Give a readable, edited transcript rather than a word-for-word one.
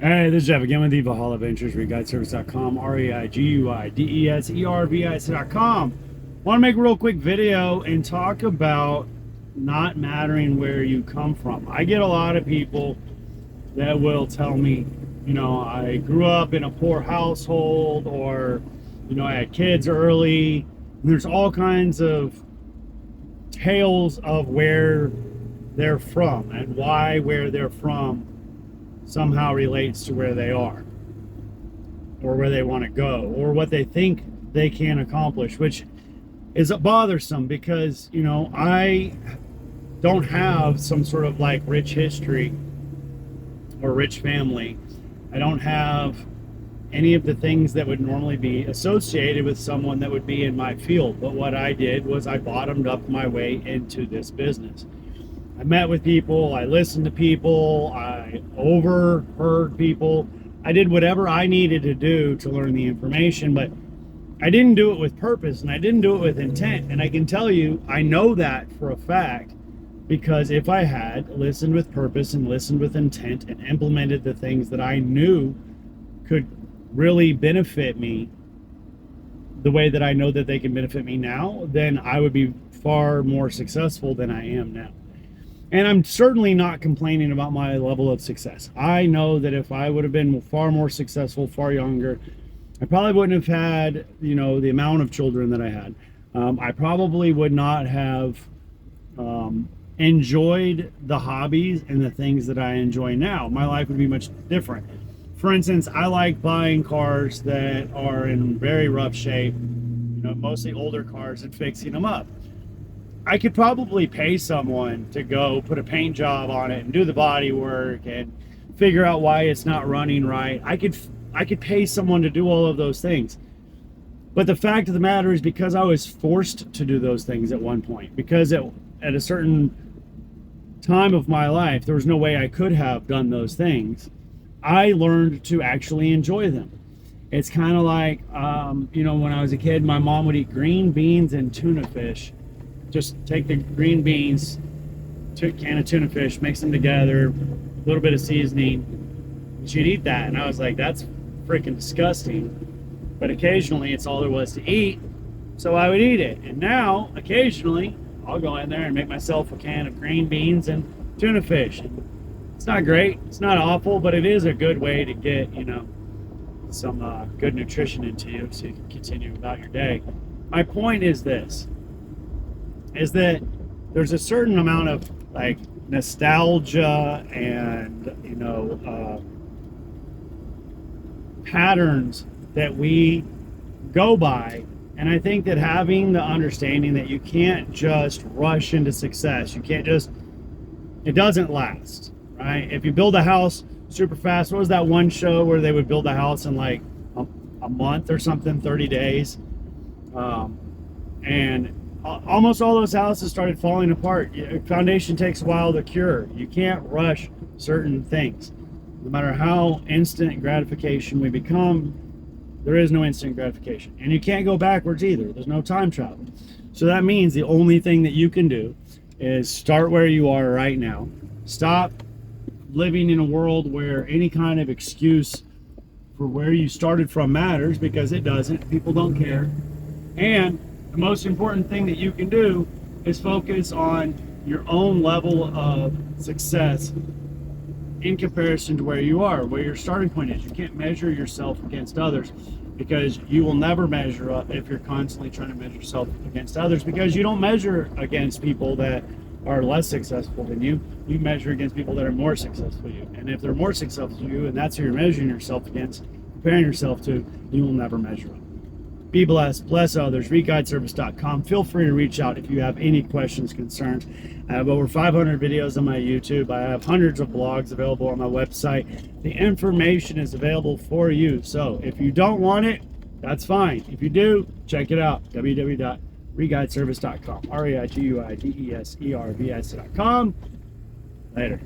Hey, this is Jeff again with Evaholic Ventures, reiguideservice.com, reiguideservice.com. Want to make a real quick video and talk about not mattering where you come from. I get a lot of people that will tell me, I grew up in a poor household, or, I had kids early. There's all kinds of tales of where they're from and why where they're from somehow relates to where they are or where they want to go or what they think they can accomplish, which is bothersome because, I don't have some sort of like rich history or rich family. I don't have any of the things that would normally be associated with someone that would be in my field. But what I did was I bottomed up my way into this business. I met with people, I listened to people, I overheard people. I did whatever I needed to do to learn the information, but I didn't do it with purpose and I didn't do it with intent. And I can tell you, I know that for a fact, because if I had listened with purpose and listened with intent and implemented the things that I knew could really benefit me the way that I know that they can benefit me now, then I would be far more successful than I am now. And I'm certainly not complaining about my level of success. I know that if I would have been far more successful, far younger, I probably wouldn't have had, the amount of children that I had. I probably would not have enjoyed the hobbies and the things that I enjoy now. My life would be much different. For instance, I like buying cars that are in very rough shape, mostly older cars, and fixing them up. I could probably pay someone to go put a paint job on it and do the body work and figure out why it's not running right. I could pay someone to do all of those things. But the fact of the matter is, because I was forced to do those things at one point, because at a certain time of my life, there was no way I could have done those things, I learned to actually enjoy them. It's kind of like, when I was a kid, my mom would eat green beans and tuna fish. Just take the green beans, can of tuna fish, mix them together, a little bit of seasoning, and she'd eat that. And I was like, that's freaking disgusting. But occasionally it's all there was to eat, so I would eat it. And now, occasionally, I'll go in there and make myself a can of green beans and tuna fish. It's not great, it's not awful, but it is a good way to get, some good nutrition into you so you can continue about your day. My point is this, is that there's a certain amount of like nostalgia and patterns that we go by, and I think that having the understanding that you can't just rush into success, it doesn't last, right? If you build a house super fast, what was that one show where they would build a house in like a month or something, 30 days, and almost all those houses started falling apart. Foundation takes a while to cure. You can't rush certain things. No matter how instant gratification we become, there is no instant gratification. And you can't go backwards either. There's no time travel. So that means the only thing that you can do is start where you are right now. Stop living in a world where any kind of excuse for where you started from matters, because it doesn't. People don't care. And the most important thing that you can do is focus on your own level of success in comparison to where you are, where your starting point is. You can't measure yourself against others, because you will never measure up if you're constantly trying to measure yourself against others, because you don't measure against people that are less successful than you. You measure against people that are more successful than you. And if they're more successful than you, and that's who you're measuring yourself against, comparing yourself to, you will never measure up. Be blessed, bless others, reiguideservice.com. Feel free to reach out if you have any questions, concerns. I have over 500 videos on my YouTube. I have hundreds of blogs available on my website. The information is available for you. So if you don't want it, that's fine. If you do, check it out, www.reiguideservice.com, reiguideservice.com. Later.